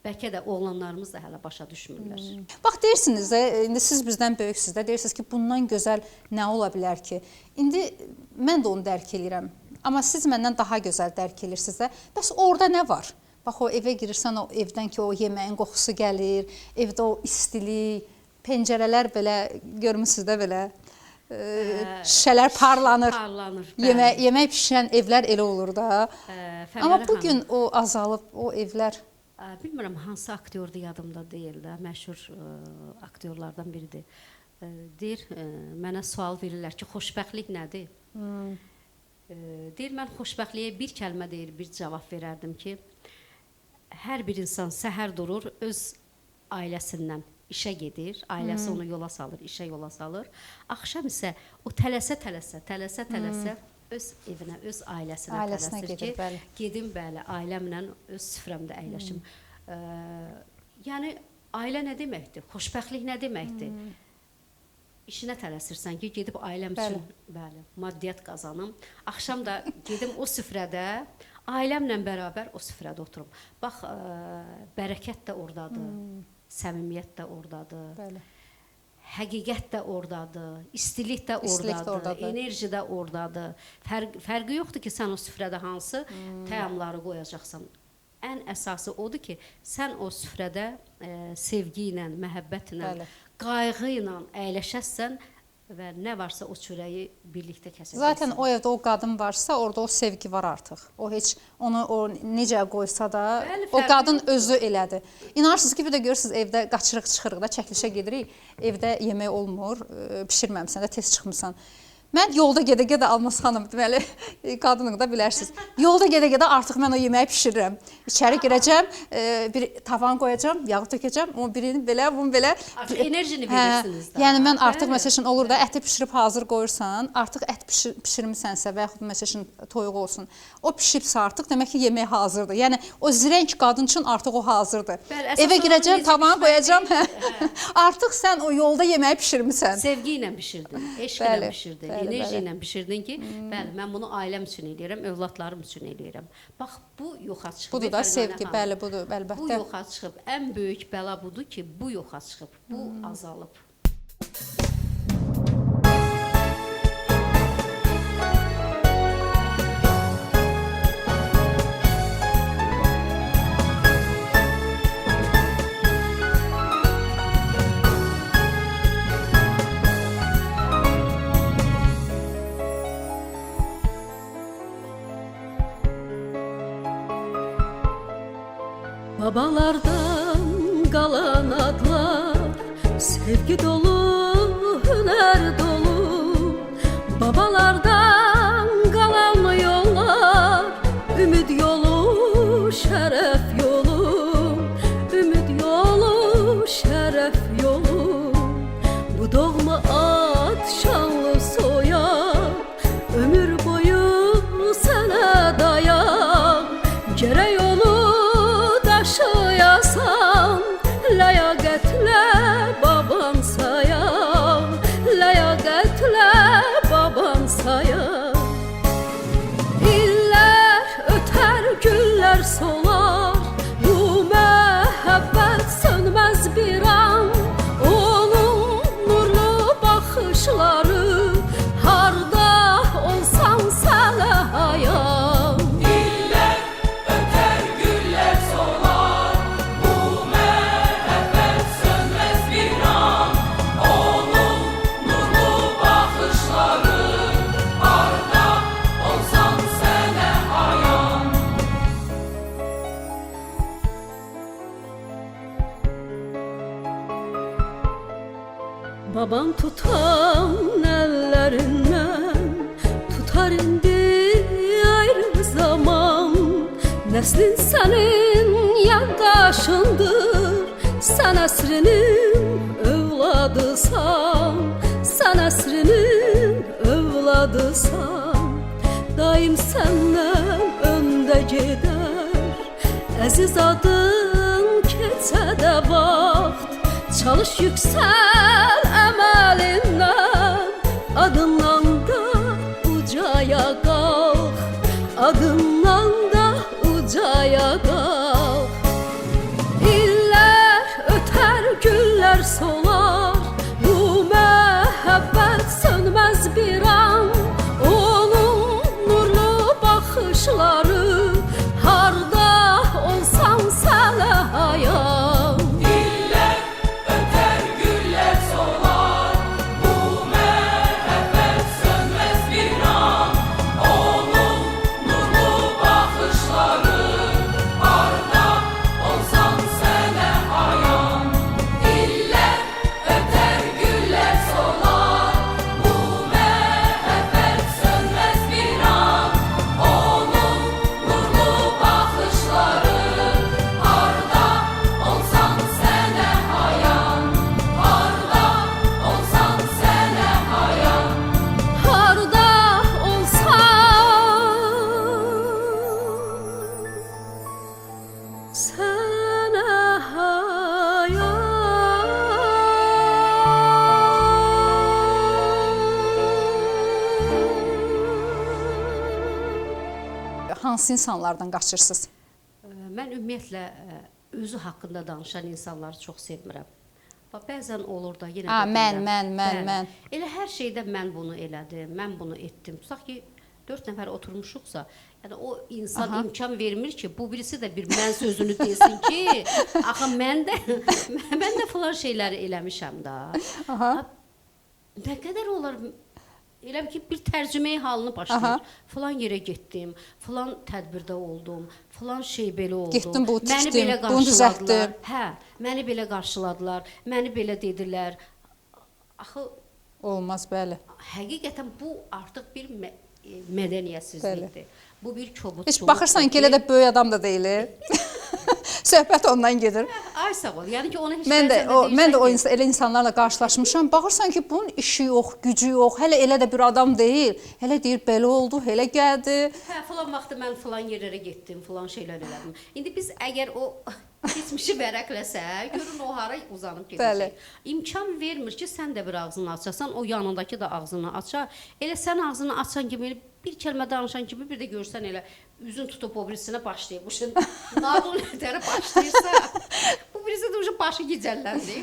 bəlkə də oğlanlarımız da hələ başa düşmürlər. Bax deyirsiniz də, indi siz bizdən böyüksüz də, deyirsiniz ki, bundan gözəl nə ola bilər ki? İndi mən də onu dərk eləyirəm. Amma siz məndən daha gözəl dərk eləyirsiniz də. Bəs orada nə var? Bax o evə girirsən, o evdən ki, o yeməyin qoxusu gəlir, evdə o istilik, pəncərələr belə görmüsüz də belə şüşələr parlanır. Parlanır. Yemək bişirən evlər elə olur da. Amma bu gün o azalıb, o evlər. Bilmirəm hansı aktyordur, yadımda deyil də, məşhur aktyorlardan biridir. Deyir, mənə sual verirlər ki, xoşbəxtlik nədir? Deyir, mən xoşbəxtliyə bir kəlmə deyir, bir cavab verərdim ki, hər bir insan səhər durur, öz ailəsindən işə gedir, ailəsi onu yola salır, işə yola salır. Axşam isə o tələsə öz evinə, öz ailəsinə tələsir ki, gedim bəli, ailəmlə öz süfrəmdə əyləşim. Yəni ailə nə deməkdir? Xoşbəxtlik nə deməkdir? İşinə tələsirsən ki, gedib ailəm üçün bəli, maddiyyat qazanım. Axşam da gedim o süfrədə ailəmlə bərabər o süfrədə oturum. Bax, bərəkət də ordadır, səmimiyyət də ordadır. Bəli. Həqiqət də ordadır, istilik də ordadır, enerji də ordadır. Fərqi yoxdur ki, sən o süfrədə hansı təamları qoyacaqsan. Ən əsası odur ki, sən o süfrədə sevgi ilə, məhəbbətlə, qayğı ilə əyləşəsən və nə varsa o çörəyi birlikdə kəsəcəksən. Zaten o evdə o qadın varsa, orada o sevgi var artıq. O heç onu necə qoysa da, o qadın özü elədir. İnanırsınız ki, bir də görürsünüz evdə qaçırıq çıxırıq da, çəkilişə gedirik, evdə yemək olmur, bişirməmsən də, tez çıxmısan. Mən yolda gedə-gedə Almaz xanım, deməli, qadınıq da bilərsiniz. Yolda gedə-gedə artıq mən o yeməyi bişirirəm. İçəri girəcəm, bir tavan qoyacam, yağ tökəcəm, onu birini belə, bunu belə. Artıq enerjini verirsiniz da. Yəni mən artıq məsələn olur da, əti bişirib hazır qoyursan, artıq ət bişirmisənsə və yaxud məsələn toyuq olsun, o bişibsə artıq demək ki, yemək hazırdır. Yəni o zirəng qadın üçün artıq o hazırdır. Evə girəcəm, tavanı qoyacam, artıq sən o yolda yeməyi bişirmisən. Sevgi ilə bişirdin, eşq ilə bişirdin. Enerji ilə bişirdin ki, bəli, mən bunu ailəm üçün eləyirəm, övladlarım üçün eləyirəm. Bax, bu yoxa çıxıb. Budur da sevgi, bəli, budur, əlbəttə. Bu yoxa çıxıb. Ən böyük bəla budur ki, bu yoxa çıxıb, bu azalıb. Babalardan qalan adlar, sevgi dolu, hünər dolu. Babalardan qalan yollar, ümid yolu, şərəf yolu. Ümid yolu, şərəf yolu. Bu doğma ad şanlı soyar, ömür boyu sənə dayan. Gərək yolu daşıyasan, ləyaqətlə baban sayar, ləyaqətlə baban sayar. İllər ötər, günlər solar, bu məhəbbət sönməz bir an. Onun nurlu baxışları, harda olsan sənə hayan. Baban tutan əllərindən tutar indi ayrı zaman. Nəslin sənin yandaşındır, sən əsrinin övladısan, sən əsrinin övladısan. Daim səndən öndə gedər, əziz adın keç geçsə də vaxt, çalış yüksəl əməlindən, adından da ucaya qalx, adından da ucaya qalx. İllər ötər, güllər solar, bu məhəbbət sönməz bir an. Onun nurlu baxışları, harda olsan sənə hayan. İllər ötər, güllər solar, bu məhəbbət sönməz bir an. Onun nurlu baxışları, harda olsan sənə hayan. İllər ötər, güllər solar, bu məhəbbət sönməz bir an. Onun nurlu baxışları, harda olsan sənə hayan. Harda olsan sənə hayan. Harda olsan sənə hayan. Hansı insanlardan qaçırsınız? Mən ümumiyyətlə özü haqqında danışan insanları çox sevmirəm. Bəzən olur da yenə Ha, də mən, deyirəm. Bəli. mən. Elə hər şeydə mən bunu elədim, mən bunu etdim. Tutaq ki 4 nəfər oturmuşuqsa, yəni o insan imkan vermir ki, bu birisi də bir mən sözünü desin ki, axı mən də falan şeyləri eləmişəm da. Aha. Nə qədər olar elə ki bir tərcüməyi halını başlayır. Falan yerə getdim, falan tədbirdə oldum, falan şey belə oldu. Getdim, bu Məni tikdim, belə bunu qarşıladılar. düzəltdim. Hə, məni belə qarşıladılar, məni belə dedilər. Axı Olmaz, bəli. həqiqətən bu artıq bir mədəniyyətsizlikdir. Bu bir kobudçuluqdur. Heç baxırsan ki, elə də böyük adam da deyil. Söhbət ondan gedir. Ay sağ ol. Yəni ki onu heç Mən də bəzən o deyirsən ki, elə insanlarla qarşılaşmışam. Baxırsan ki, bunun işi yox, gücü yox. Hələ elə də bir adam deyil. Hələ deyir belə oldu, elə gəldi. hə, falan vaxtı mən falan yerlərə getdim, falan şeylər elədim. İndi biz əgər o keçmişi vərəqləsək, görün o hara uzanıb Bəli. gedəcək. İmkan vermir ki, sən də bir ağzını açasan, o yanındakı da ağzını açar. Elə sən ağzını açan kimi, bir kəlmə danışan kimi bir də görsən elə üzün tutub o birisinə başlayıb. Bu şey nadul nətərə başlayırsa, bu birisi də uşaq başı gicəlləndi.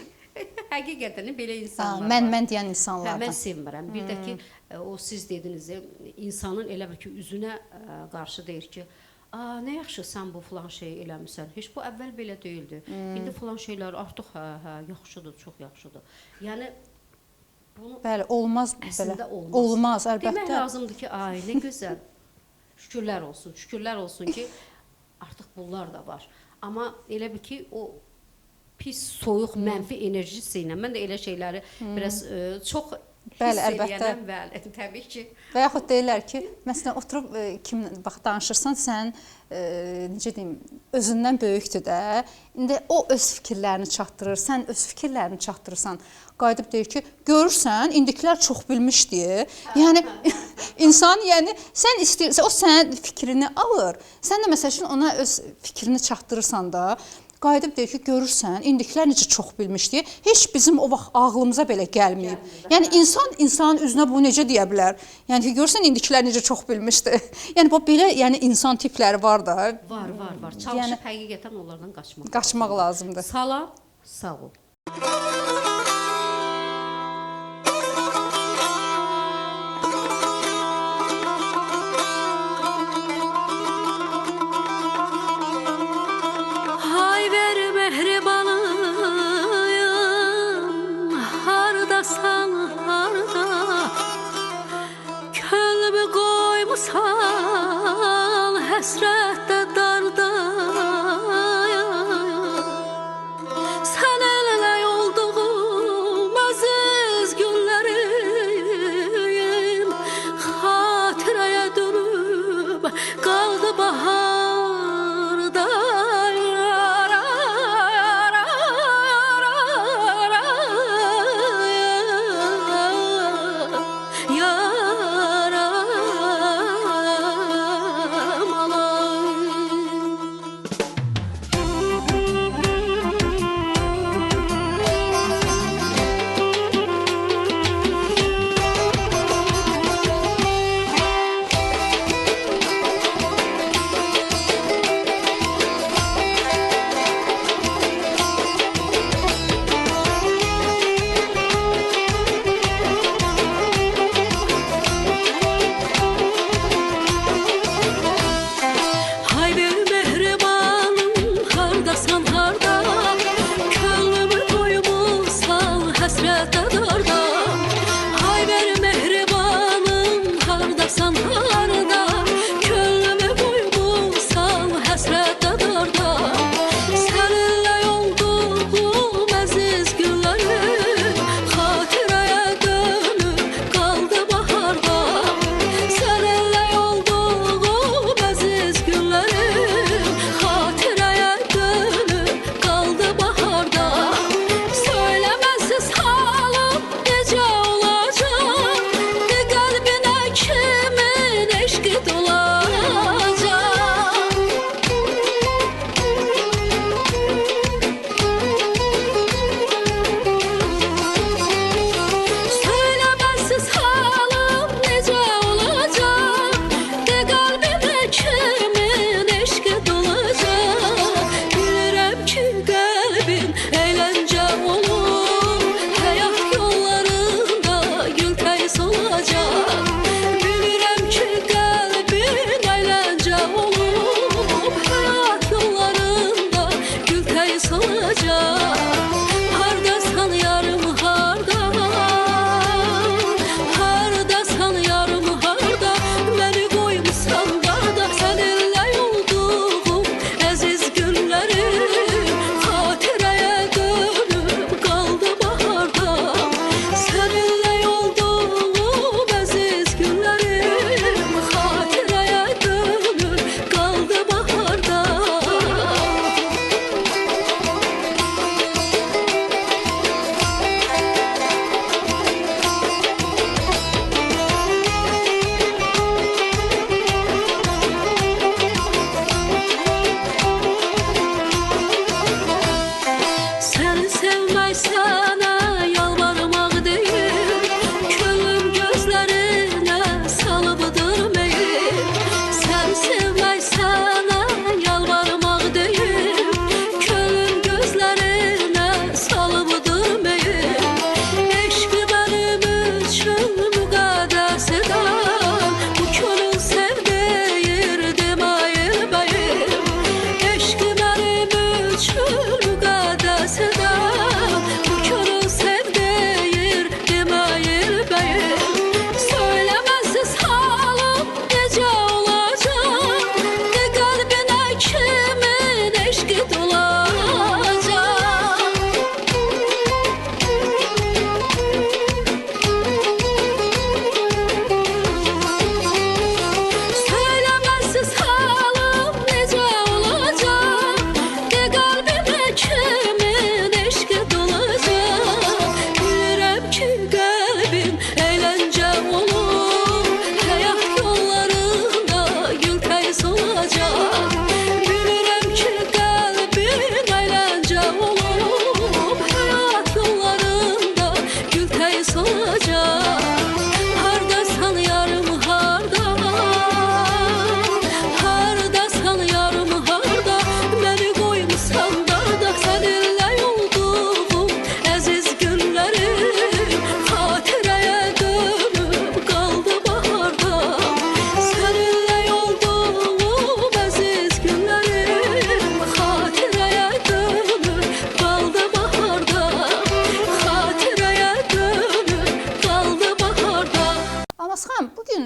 Həqiqətən belə insanlar var. Mən deyən Hə, insanlardan. mən sevmirəm. Bir də ki, o siz dediniz, insanın elə bir ki, üzünə qarşı deyir ki, nə yaxşı sən bu falan şey eləmisən. Heç bu əvvəl belə deyildi. İndi falan şeylər artıq yaxşıdır, çox yaxşıdır. Yəni bunu Bəli, olmaz əslində belə. olmaz. Olmaz, Demək əlbəttə. lazımdır ki, ay nə gözəl. Şükürlər olsun ki, artıq bunlar da var. Amma elə bir ki, o pis, soyuq, mənfi enerjisi ilə mən də elə şeyləri biraz çox Bəli, hiss əlbəttə. eləyənəm, bəli, təbii ki. Və yaxud deyirlər ki, məsələn oturub kimlə bax danışırsan, sən necə deyim, özündən böyükdür də. İndi o öz fikirlərini çatdırır, sən öz fikirlərini çatdırırsan. Qayıdıb deyir ki, görürsən, indikilər çox bilmişdi. Yəni insan, yəni sən istəyirsən, o sənin fikrini alır. Sən də məsəl üçün ona öz fikrini çatdırırsan da. Qayıdıb deyir ki, görürsən, indikilər necə çox bilmişdi. Heç bizim o vaxt ağlımıza belə gəlməyib. Yəni insan insanın üzünə bunu necə deyə bilər? Yəni ki, görürsən indikilər necə çox bilmişdi. Yəni bu belə, yəni insan tipləri var da. Var. Çalışıb həqiqətən onlardan Qaçmaq lazımdır. Salam, sağ ol. Hay ver mehribanım, hardasan harda, könlümü koymusan həsrətdə darda. Sən ələ olduğum əziz günlərim xatirəyə dönüb qaldı baharda. Yaram alay. solacak. Bilirəm ki qəlbin əyləncə olub, həyat yollarında gültəy solacaq. Hardasan yarım harda, hardasan yarım harda, məni qoymusan darda. Səninlə olduğum əziz günlərim xatirəyə dönüb qaldı baharda. Səninlə olduğum əziz günlərim xatirəyə dönüb qaldı baharda. Xatirəyə dönüb qaldı baharda. Almaz xanım, bugün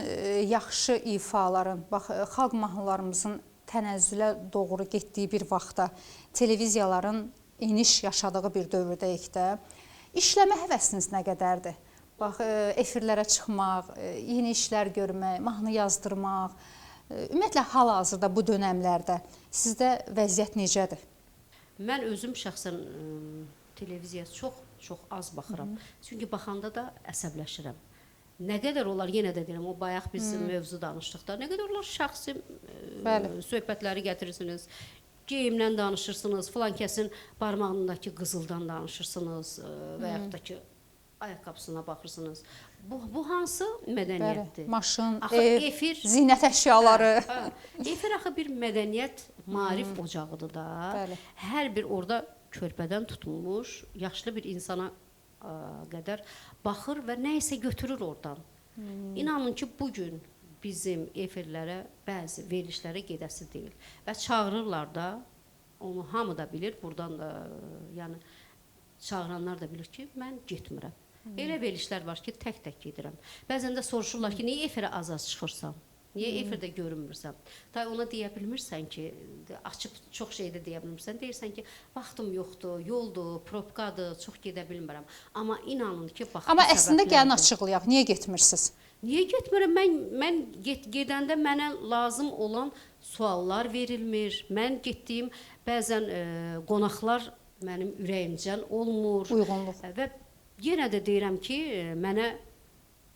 yaxşı ifaların, bax xalq mahnılarımızın tənəzzülə doğru getdiyi bir vaxtda, televiziyaların eniş yaşadığı bir dövrdəyik də, işləmə həvəsiniz nə qədərdir? Bax, efirlərə çıxmaq, yeni işlər görmək, mahnı yazdırmaq, ümumiyyətlə hal-hazırda bu dönəmlərdə sizdə vəziyyət necədir? Mən özüm şəxsən televiziyaya çox az baxıram. Çünki baxanda da əsəbləşirəm. Nə qədər olar, yenə də deyirəm, o bayaq biz mövzu danışdıqda, nə qədər olar şəxsi Bəli. söhbətləri gətirirsiniz, geyimdən danışırsınız, filan kəsin barmağındakı qızıldan danışırsınız və yaxud da ki, ayaqqabısına baxırsınız. Bu hansı mədəniyyətdir? Maşın, Axı ev, efir, zinət əşyaları. efir axı bir mədəniyyət, maarif ocağıdır da. Bəli. Hər bir orada körpədən tutulmuş, yaşlı bir insana qədər baxır və nə isə götürür oradan. İnanın ki, bugün bizim efirlərə bəzi verilişlərə gedəsi deyil və çağırırlar da, onu hamı da bilir, buradan da yəni çağıranlar da bilir ki, mən getmirəm. Elə verilişlər var ki, tək-tək gedirəm. Bəzən də soruşurlar ki, niyə efirə az-az çıxırsan? Niyə efirdə görünmürsən? Da ona deyə bilmirsən ki, açıb çox şey də deyə bilmirsən. Deyirsən ki, vaxtım yoxdur, yoldur, probkadır, çox gedə bilmirəm. Amma inanın ki, baxın. Amma əslində gəlin açıqlayaq, niyə getmirsiniz? Niyə getmirəm? Mən gedəndə mənə lazım olan suallar verilmir. Mən getdiyim bəzən qonaqlar mənim ürəyimcən olmur. Uyğunluq. Və yenə də deyirəm ki,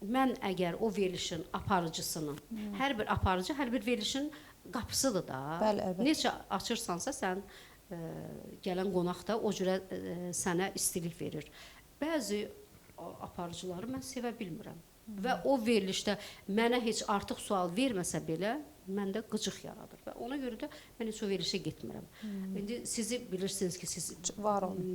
mən əgər o verilişin aparıcısını, hər bir aparıcı, hər bir verilişin qapısıdır da. Bəli, əlbəttə. Necə açırsansa sən gələn qonaq da o cürə sənə istilik verir. Bəzi aparıcıları mən sevə bilmirəm. Və o verilişdə mənə heç artıq sual verməsə belə, məndə qıcıq yaradır və ona görə də mən heç o verilişə getmirəm. İndi sizi bilirsiniz ki,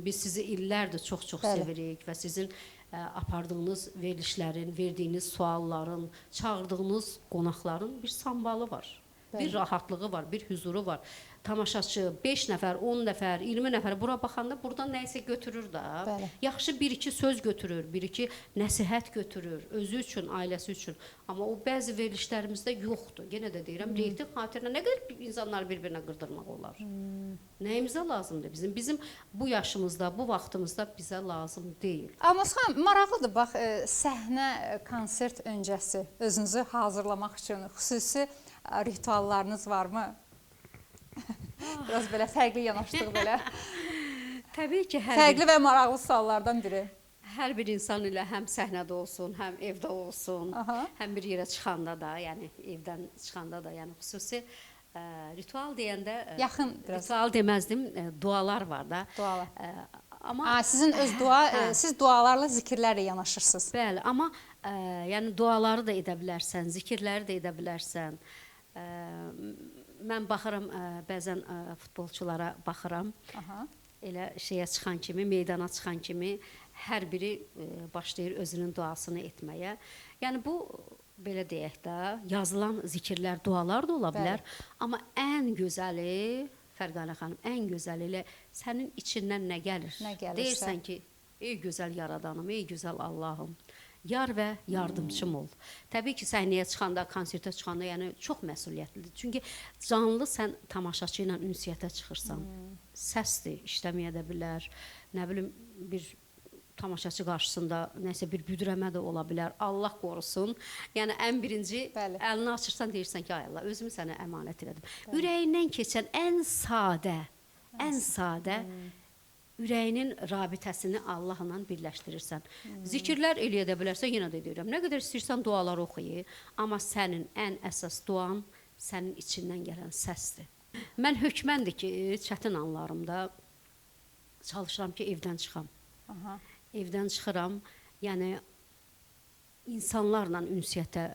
biz sizi illərdir çox-çox sevirik və sizin apardığınız verilişlərin, verdiyiniz sualların, çağırdığınız qonaqların bir sambalı var. Bir rahatlığı var, bir huzuru var. Tamaşaçı 5 nəfər, 10 nəfər, 20 nəfər bura baxanda buradan nə isə götürür da. Bəli. Yaxşı bir-iki söz götürür, bir-iki nəsihət götürür, özü üçün, ailəsi üçün. Amma o bəzi verilişlərimizdə yoxdur. Yenə də deyirəm, reyting xatirinə nə qədər insanları bir-birinə qırdırmaq olar? Nəyimizə lazımdır bizim? Bizim bu yaşımızda, bu vaxtımızda bizə lazım deyil. Amma xanım, maraqlıdır, bax, səhnə, konsert öncəsi özünüzü hazırlamaq üçün xüsusi rituallarınız varmı? Biraz belə fərqli yanaşdıq belə. Təbii ki, Fərqli və maraqlı suallardan biri. hər bir insan ilə həm səhnədə olsun, həm evdə olsun, həm bir yerə çıxanda da, yəni evdən çıxanda da, yəni xüsusi ritual deyəndə Yaxın biraz. Ritual deməzdim, dualar var da. Dualar. Amma Sizin öz siz dualarla, zikirlərlə yanaşırsınız. bəli, amma yəni duaları da edə bilərsən, zikirləri də edə bilərsən. Mən baxıram, bəzən futbolçulara baxıram. Elə şeyə çıxan kimi, meydana çıxan kimi hər biri başlayır özünün duasını etməyə. Yəni bu belə deyək də, yazılan zikirlər, dualar da ola bilər. Amma ən gözəli, Fərqanə xanım, ən gözəli ilə sənin içindən nə gəlir? Nə gəlirsə. Deyirsən ki, ey gözəl yaradanım, ey gözəl Allahım, yar və yardımçım ol. Təbii ki, səhnəyə çıxanda, konsertə çıxanda, yəni çox məsuliyyətlidir. Çünki canlı sən tamaşaçı ilə ünsiyyətə çıxırsan. Səsdir, işləməyə də bilər. Nə bilim, bir tamaşaçı qarşısında nəsə bir büdrəmə də ola bilər. Allah qorusun. Yəni ən birinci əlini açırsan, deyirsən ki, ay Allah, özümü sənə əmanət elədim. Ürəyindən keçən ən sadə ürəyinin rabitəsini Allahla birləşdirirsən. Zikirlər eləyə də bilərsən, yenə də deyirəm. Nə qədər istəyirsən dualar oxuy, amma sənin ən əsas duan sənin içindən gələn səsdir. Mən hökməndir ki, çətin anlarımda çalışıram ki, evdən çıxam. Aha. Evdən çıxıram, yəni insanlarla ünsiyyətə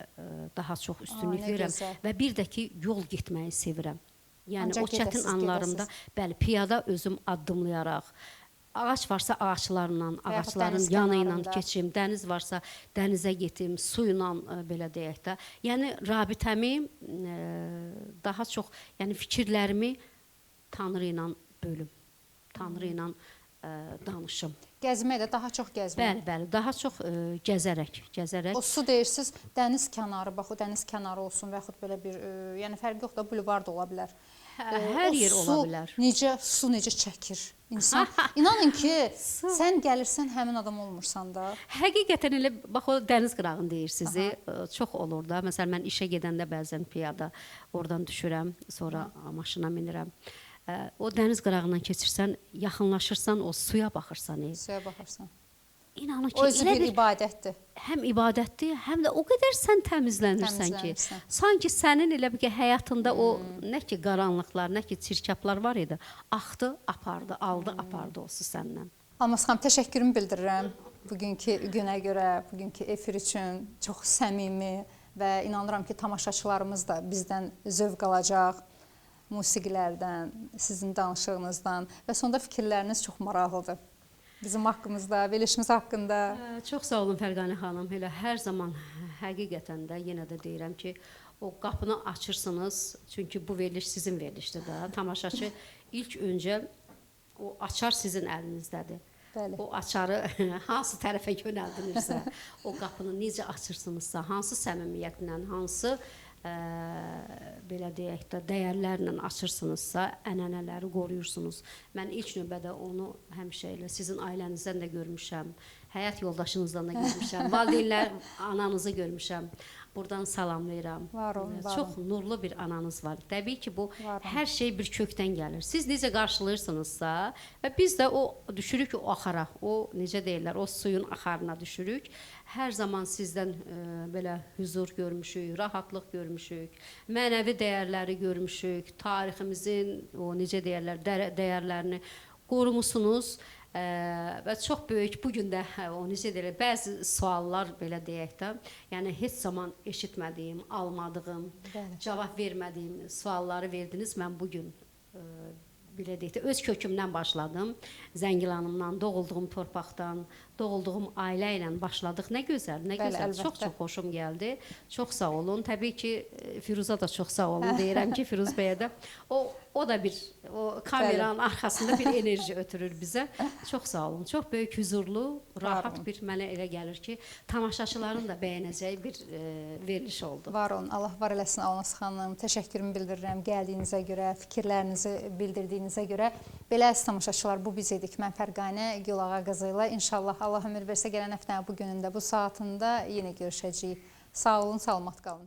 daha çox üstünlük nə verirəm gözəl. və bir də ki, yol getməyi sevirəm. Yəni Ancaq o çətin gedəsiz, anlarımda, gedəsiz. bəli, piyada özüm addımlayaraq, ağac varsa ağaclarla, ağacların dəniz yanı ilə kənarında. keçim, dəniz varsa dənizə getim, su ilə belə deyək də. Yəni rabitəmi daha çox, yəni fikirlərimi Tanrı ilə bölüm. Tanrı ilə danışım. Gəzmək də daha çox gəzmək. Bəli, bəli, daha çox gəzərək. O su deyirsiniz, dəniz kənarı, bax o dəniz kənarı olsun və yaxud belə bir, yəni fərqi yox da bulvar da ola bilər. Hər yer ola bilər. Su necə çəkir insan. İnanın ki, sən gəlirsən həmin adam olmursan da. Həqiqətən elə bax o dəniz qırağını deyirsiz, çox olur da. Məsələn mən işə gedəndə bəzən piyada oradan düşürəm, sonra maşına minirəm. O dəniz qırağından keçirsən, yaxınlaşırsan, o suya baxırsan. Suya baxırsan. İnanın ki, O özü elə bir ibadətdir. həm ibadətdir, həm də o qədər sən təmizlənirsən ki, sanki sənin elə bir ki, həyatında o nə ki qaranlıqlar, nə ki çirkablar var idi, axdı, apardı, aldı, apardı o su səndən. Almaz xanım, təşəkkürümü bildirirəm bugünkü günə görə, bugünkü efir üçün çox səmimi və inanıram ki, tamaşaçılarımız da bizdən zövq alacaq. Musiqilərdən, sizin danışığınızdan və sonda fikirləriniz çox maraqlıdır. Bizim haqqımızda, verilişimiz haqqında. Çox sağ olun Fərqanə xanım. Elə hər zaman həqiqətən də yenə də deyirəm ki, o qapını açırsınız. Çünki bu veriliş sizin verilişdir də. Tamaşaçı ilk öncə o açar sizin əlinizdədir. Bəli. O açarı hansı tərəfə yönəldilirsə, o qapını necə açırsınızsa, hansı səmimiyyətlə, hansı belə deyək də dəyərlərlə açırsınızsa, ənənələri qoruyursunuz. Mən ilk növbədə onu həmişə elə sizin ailənizdən də görmüşəm, həyat yoldaşınızdan da görmüşəm, valideynlər ananızı görmüşəm. Buradan salamlayıram. Var olun, var Çox nurlu bir ananız var. Təbii ki, bu Var olun. hər şey bir kökdən gəlir. Siz necə qarşılayırsınızsa və biz də o düşürük o axara, o necə deyirlər, o suyun axarına düşürük. Hər zaman sizdən belə huzur görmüşük, rahatlıq görmüşük, mənəvi dəyərləri görmüşük, tariximizin o necə deyirlər, dəyərlərini qorumusunuz. Və çox böyük bu gün də o necə deyirlər, bəzi suallar belə deyək də, yəni heç zaman eşitmədiyim, almadığım, cavab vermədiyim sualları verdiniz. Mən bu gün belə deyək də öz kökümdən başladım. Zəngilanımdan, doğulduğum torpaqdan, doğulduğum ailə ilə başladıq. Nə gözəl, nə gözəl. Çox xoşum gəldi. Çox sağ olun. Təbii ki, Firuza da çox sağ olun deyirəm ki, Firuz bəyə də o da bir o kameranın arxasında bir enerji ötürür bizə. Çox sağ olun. Çox böyük huzurlu, rahat bir mənə elə gəlir ki, tamaşaçıların da bəyənəcəyi bir veriliş oldu. Var olun. Allah var eləsin Alnaz xanım. Təşəkkürümü bildirirəm gəldiyinizə görə, fikirlərinizi bildirdiyinizə görə. Belə əziz tamaşaçılar, bu biz idik. Mən Fərqanə Gülağa qızı ilə inşallah Allah ömür versə gələn həftənin bu günündə, bu saatında yenə görüşəcəyik. Sağ olun, salamat qalın.